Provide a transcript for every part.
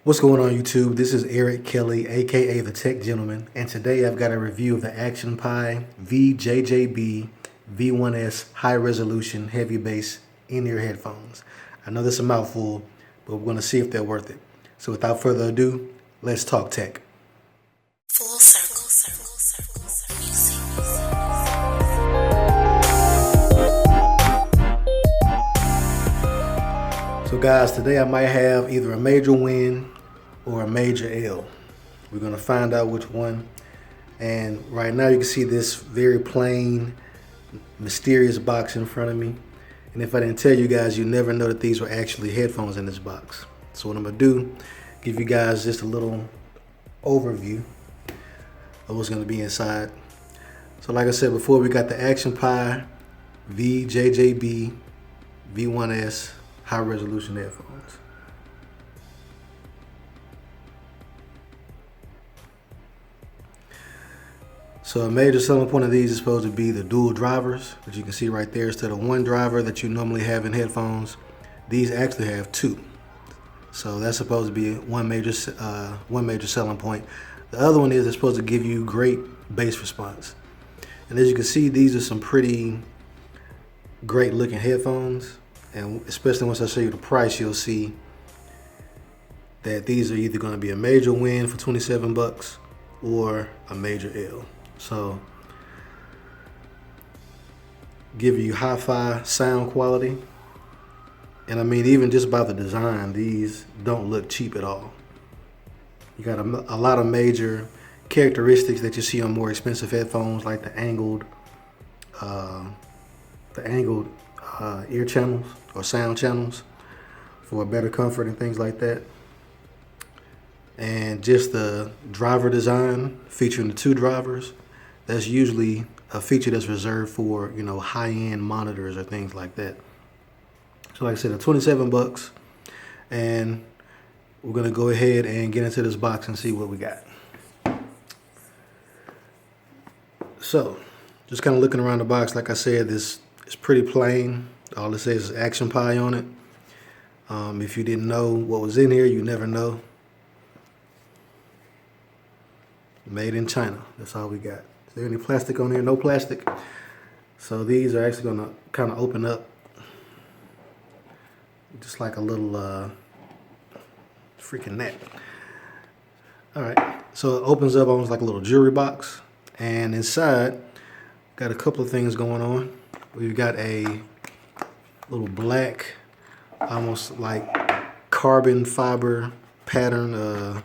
What's going on YouTube? This is Eric Kelly, aka the Tech Gentleman, and today I've got a review of the ActionPie VJJB-V1S High Resolution Heavy Bass in-ear headphones. I know this is a mouthful, but we're going to see if they're worth it. So without further ado, let's talk tech. Full circle, music. So guys, today I might have either a major win or a major L. We're going to find out which one. And right now you can see this very plain, mysterious box in front of me. And if I didn't tell you guys, you never know that these were actually headphones in this box. So what I'm going to do, give you guys just a little overview of what's going to be inside. So like I said before, we got the ActionPie VJJB-V1S High Resolution headphones. So a major selling point of these is supposed to be the dual drivers, which you can see right there. Instead of one driver that you normally have in headphones, these actually have two. So that's supposed to be one major selling point. The other one is it's supposed to give you great bass response. And as you can see, these are some pretty great looking headphones. And especially once I show you the price, you'll see that these are either going to be a major win for 27 bucks or a major L. So give you hi-fi sound quality. And I mean, even just by the design, these don't look cheap at all. You got a lot of major characteristics that you see on more expensive headphones, like the angled ear channels or sound channels for better comfort and things like that. And just the driver design featuring the two drivers, that's usually a feature that's reserved for, you know, high-end monitors or things like that. So like I said, 27 bucks, and we're gonna go ahead and get into this box and see what we got. So just kind of looking around the box, like I said, this is pretty plain. All it says is ActionPie on it. If you didn't know what was in here, you never know. Made in China, that's all we got. Is there any plastic on here? No plastic. So these are actually gonna kind of open up just like a little freaking net. All right, so it opens up almost like a little jewelry box. And inside, got a couple of things going on. We've got a little black, almost like carbon fiber pattern,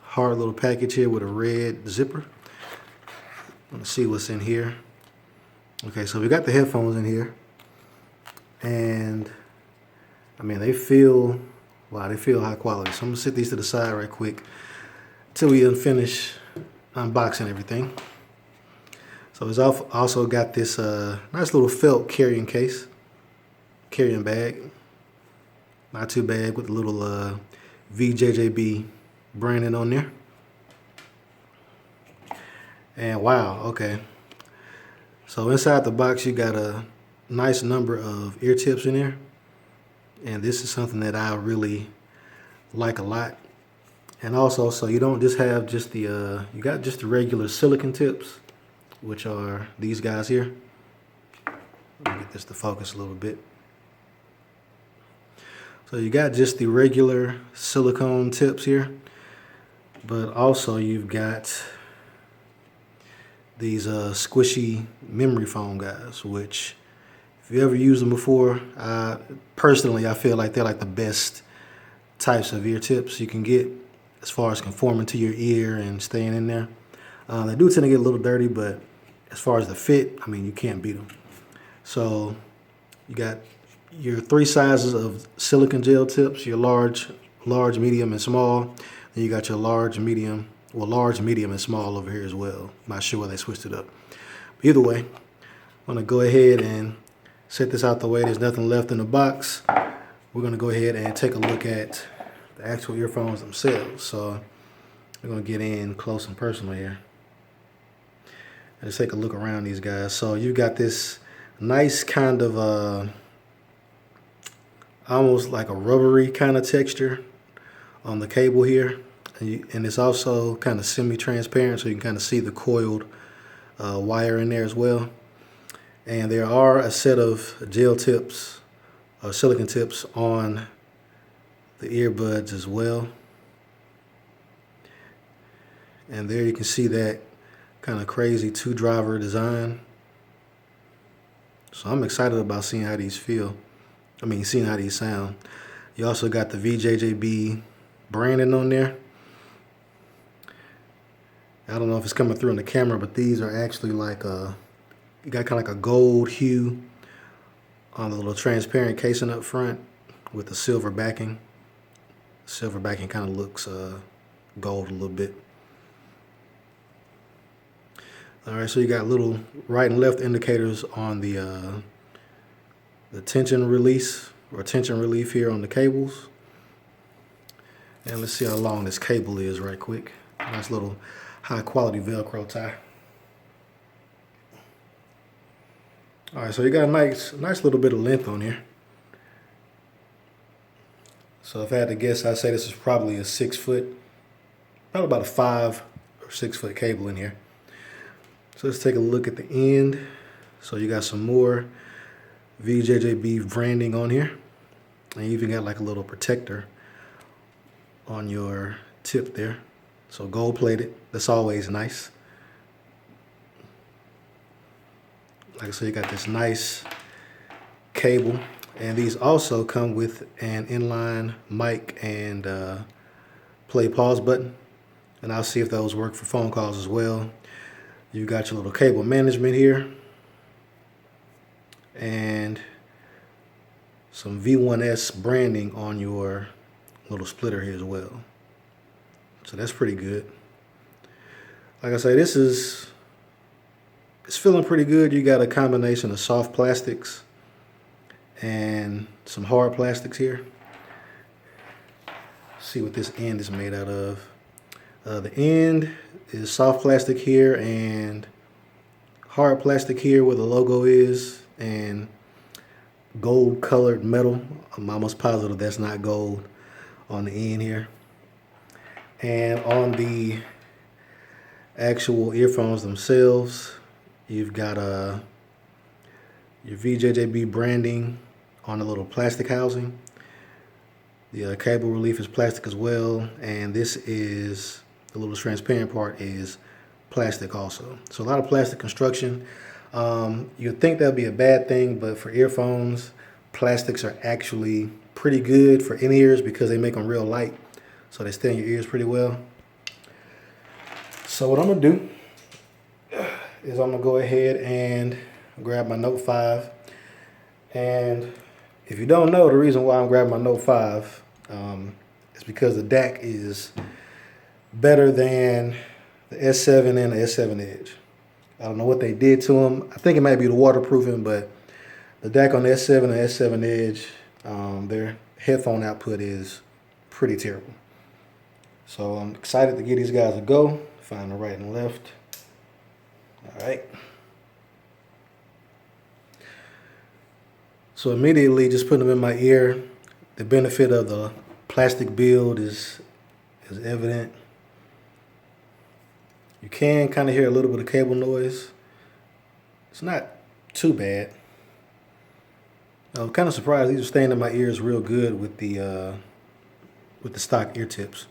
hard little package here with a red zipper. Let's see what's in here. Okay, so we got the headphones in here. And I mean, they feel high quality. So I'm gonna set these to the side right quick till we finish unboxing everything. So it's also got this nice little felt carrying bag. Not too bad, with a little VJJB branding on there. And wow, okay. So inside the box, you got a nice number of ear tips in there. And this is something that I really like a lot. And also, so you don't just have just the, you got just the regular silicone tips, which are these guys here. Let me get this to focus a little bit. So you got just the regular silicone tips here, but also you've got these squishy memory foam guys, which if you ever used them before, personally, I feel like they're like the best types of ear tips you can get as far as conforming to your ear and staying in there. They do tend to get a little dirty, but as far as the fit, I mean, you can't beat them. So you got your three sizes of silicone gel tips, your large, medium, and small. Then you got your large, medium, and small over here as well. Not sure why they switched it up. But either way, I'm gonna go ahead and set this out the way. There's nothing left in the box. We're gonna go ahead and take a look at the actual earphones themselves. So we're gonna get in close and personal here. And just take a look around these guys. So you got this nice kind of almost like a rubbery kind of texture on the cable here, and it's also kind of semi-transparent, so you can kind of see the coiled wire in there as well. And there are a set of gel tips or silicone tips on the earbuds as well. And there you can see that kind of crazy 2-driver design. So I'm excited about seeing how these feel. Seeing how these sound. You also got the VJJB branding on there. I don't know if it's coming through in the camera, but these are actually like you got kind of like a gold hue on the little transparent casing up front with the silver backing. Silver backing kind of looks gold a little bit. All right, so you got little right and left indicators on the tension release or tension relief here on the cables. And let's see how long this cable is right quick. Nice little high quality Velcro tie. All right, so you got a nice little bit of length on here. So if I had to guess, I'd say this is probably a 6 foot, probably about a 5 or 6 foot cable in here. So let's take a look at the end. So you got some more VJJB branding on here. And you even got like a little protector on your tip there. So gold plated, that's always nice. Like I said, you got this nice cable. And these also come with an inline mic and play pause button. And I'll see if those work for phone calls as well. You got your little cable management here. And some V1S branding on your little splitter here as well. So that's pretty good. Like I say, it's feeling pretty good. You got a combination of soft plastics and some hard plastics here. See what this end is made out of. The end is soft plastic here and hard plastic here where the logo is, and gold colored metal. I'm almost positive that's not gold on the end here. And on the actual earphones themselves, you've got your VJJB branding on the little plastic housing. The cable relief is plastic as well, and this is the little transparent part is plastic also. So a lot of plastic construction. You'd think that'd be a bad thing, but for earphones, plastics are actually pretty good for in-ears because they make them real light, so they stay in your ears pretty well. So what I'm gonna do is I'm gonna go ahead and grab my Note 5. And if you don't know, the reason why I'm grabbing my Note 5 is because the DAC is better than the S7 and the S7 Edge. I don't know what they did to them. I think it might be the waterproofing, but the DAC on the S7 and the S7 Edge, their headphone output is pretty terrible. So I'm excited to give these guys a go. Find the right and left. All right. So immediately just putting them in my ear. The benefit of the plastic build is evident. You can kind of hear a little bit of cable noise. It's not too bad. I'm kind of surprised these are staying in my ears real good with the stock ear tips.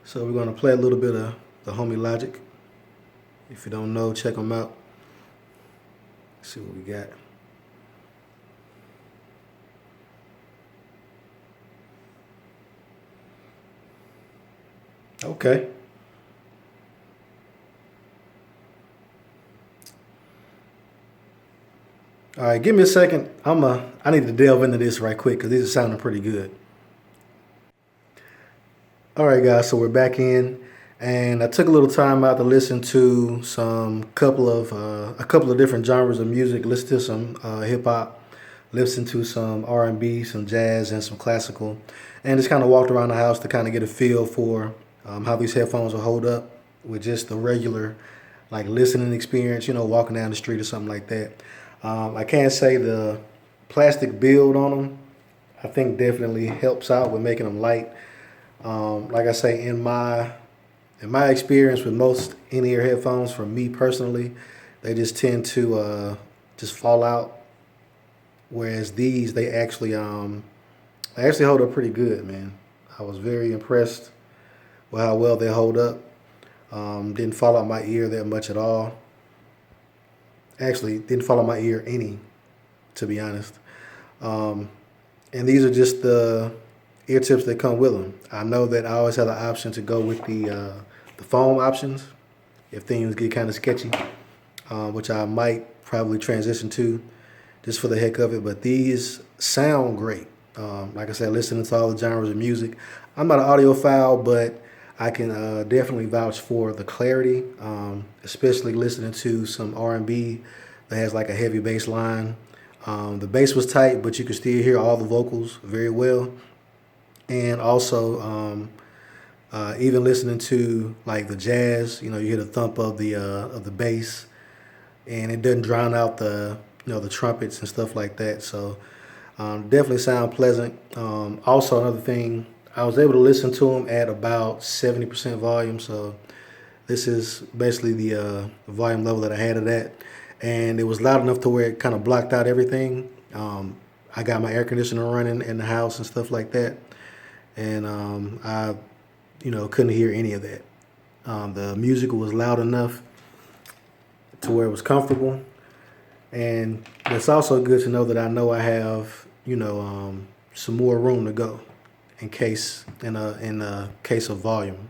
So we're going to play a little bit of the Homie Logic. If you don't know, check them out. Let's see what we got. Okay. All right, give me a second. I need to delve into this right quick because these are sounding pretty good. All right, guys, so we're back in, and I took a little time out to listen to a couple of different genres of music. Listen to some hip hop, listen to some R&B, some jazz, and some classical, and just kind of walked around the house to kind of get a feel for how these headphones will hold up with just the regular, like, listening experience. You know, walking down the street or something like that. I can't say the plastic build on them, I think, definitely helps out with making them light. Like I say, in my experience with most in-ear headphones, for me personally, they just tend to just fall out. Whereas these, they actually hold up pretty good, man. I was very impressed with how well they hold up. Didn't fall out my ear that much at all. Actually, didn't fall out my ear any, to be honest. Um, and these are just the ear tips that come with them. I know that I always have the option to go with the foam options if things get kind of sketchy, which I might probably transition to just for the heck of it. But these sound great. Like I said, listening to all the genres of music. I'm not an audiophile, but I can definitely vouch for the clarity, especially listening to some R&B that has like a heavy bass line. The bass was tight, but you could still hear all the vocals very well. And also, even listening to like the jazz, you hear the thump of the bass, and it doesn't drown out the trumpets and stuff like that. So definitely sound pleasant. Also, another thing, I was able to listen to them at about 70% volume. So this is basically the volume level that I had it at, and it was loud enough to where it kind of blocked out everything. I got my air conditioner running in the house and stuff like that, and I couldn't hear any of that. The music was loud enough to where it was comfortable, and it's also good to know that I know I have some more room to go in a case of volume.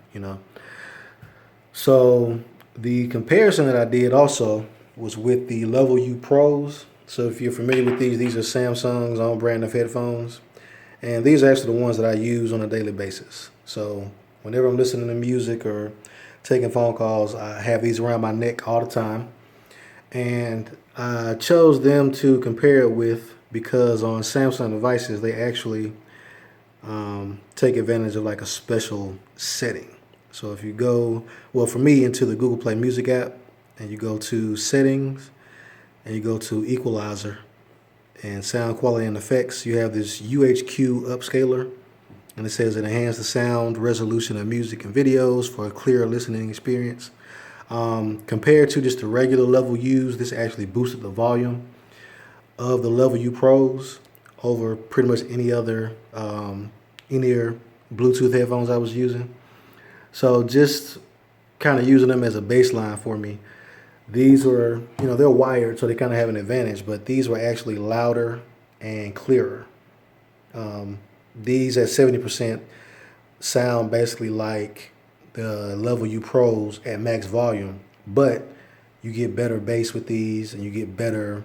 So the comparison that I did also was with the Level U Pros. So if you're familiar with these are Samsung's own brand of headphones. And these are actually the ones that I use on a daily basis. So whenever I'm listening to music or taking phone calls, I have these around my neck all the time. And I chose them to compare it with because on Samsung devices, they actually take advantage of like a special setting. So if you go, well, for me, into the Google Play Music app, and you go to Settings, and you go to Equalizer, and Sound Quality and Effects, you have this UHQ upscaler, and it says it enhances the sound resolution of music and videos for a clearer listening experience. Compared to just the regular Level U's, this actually boosted the volume of the Level U Pros over pretty much any other in-ear Bluetooth headphones I was using. So just kind of using them as a baseline for me. These were, they're wired, so they kind of have an advantage, but these were actually louder and clearer. These at 70% sound basically like the Level U Pros at max volume, but you get better bass with these, and you get better,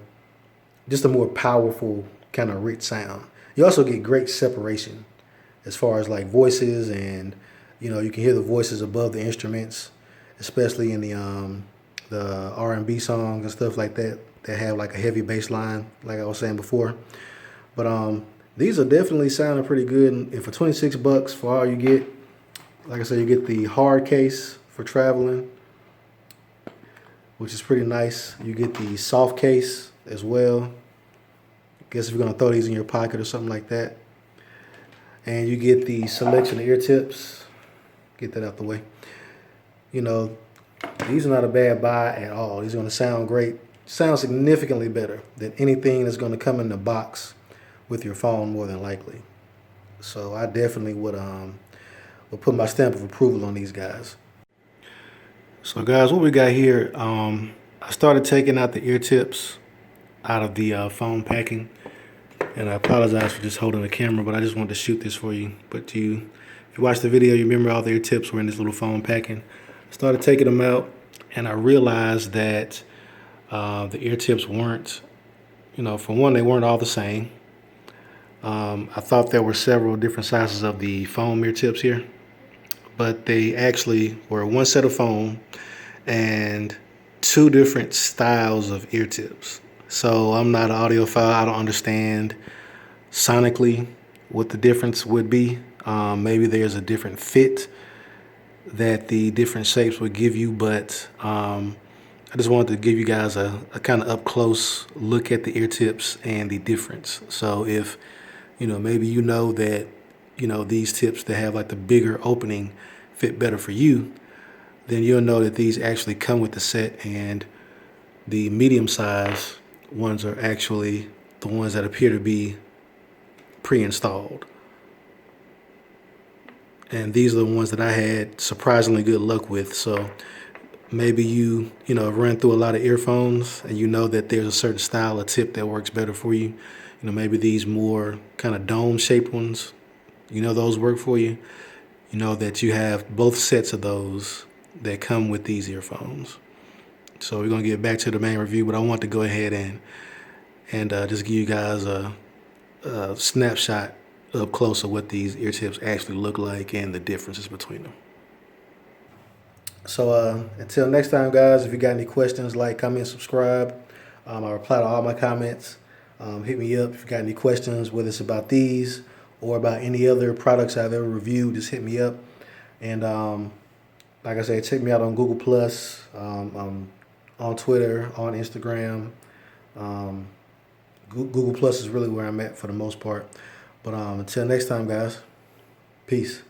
just a more powerful kind of rich sound. You also get great separation as far as like voices, and you can hear the voices above the instruments, especially in the R&B songs and stuff like that have like a heavy bass line, like I was saying before. But these are definitely sounding pretty good, and for $26 for all you get, like I said, you get the hard case for traveling, which is pretty nice. You get the soft case as well. I guess if you're gonna throw these in your pocket or something like that. And you get the selection of ear tips. Get that out the way. These are not a bad buy at all. These are gonna sound great. Sound significantly better than anything that's gonna come in the box with your phone, more than likely. So I definitely would put my stamp of approval on these guys. So guys, what we got here, I started taking out the ear tips out of the phone packing, and I apologize for just holding the camera, but I just wanted to shoot this for you. But if you watch the video, you remember all the ear tips were in this little phone packing. I started taking them out, and I realized that the ear tips weren't, for one, they weren't all the same. I thought there were several different sizes of the foam ear tips here, but they actually were one set of foam and two different styles of ear tips. So I'm not an audiophile. I don't understand sonically what the difference would be. Maybe there's a different fit that the different shapes would give you, but I just wanted to give you guys a kind of up close look at the ear tips and the difference. So if maybe that you know, these tips that have like the bigger opening fit better for you, then you'll know that these actually come with the set, and the medium size ones are actually the ones that appear to be pre-installed. And these are the ones that I had surprisingly good luck with. So maybe you know, run through a lot of earphones and you know that there's a certain style of tip that works better for you. You know, maybe these more kind of dome shaped ones, you know, those work for you. You know that you have both sets of those that come with these earphones. So we're gonna get back to the main review, but I want to go ahead and just give you guys a snapshot up close of what these ear tips actually look like and the differences between them. So until next time, guys, if you got any questions, like, comment, subscribe. I reply to all my comments. Hit me up if you got any questions, whether it's about these or about any other products I've ever reviewed. Just hit me up. And like I said, check me out on Google Plus, on Twitter, on Instagram. Google Plus is really where I'm at for the most part. But until next time, guys, peace.